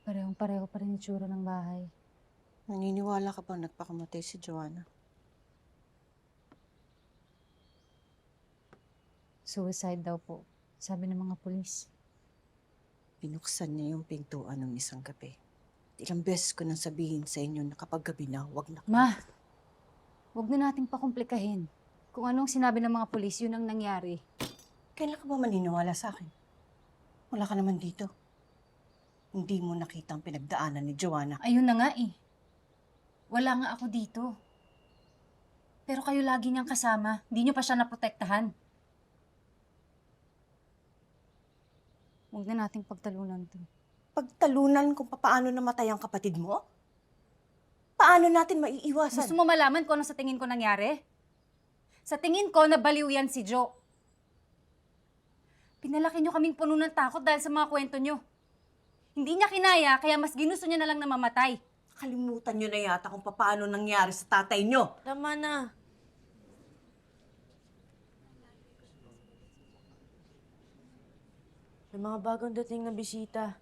Parehong-pareho pa rin itsura ng bahay. Naniniwala ka bang nagpakamatay si Joanna? Suicide daw po, sabi ng mga pulis. Binuksan niya yung pintuan ng isang gabi. Ilang beses ko nang sabihin sa inyo na kapag gabi na, huwag na. Ma! Huwag na nating pakomplikahin. Kung anong sinabi ng mga pulis, yun ang nangyari. Kailan ka ba maniniwala sa akin? Wala ka naman dito. Hindi mo nakita ang pinagdaanan ni Joanna. Ayun na nga eh. Wala nga ako dito. Pero kayo lagi niyang kasama. Hindi niyo pa siya naprotektahan. Huwag na nating pagtalunan to. Pagtalunan kung paano namatay ang kapatid mo? Paano natin maiiwasan? Gusto mo malaman kung ano sa tingin ko nangyari? Sa tingin ko, nabaliw yan si Jo. Pinalaki niyo kaming puno ng takot dahil sa mga kwento niyo. Hindi niya kinaya, kaya mas ginusto niya na lang na mamatay. Kalimutan niyo na yata kung paano nangyari sa tatay niyo. Tama na. May mga bagong dating na bisita.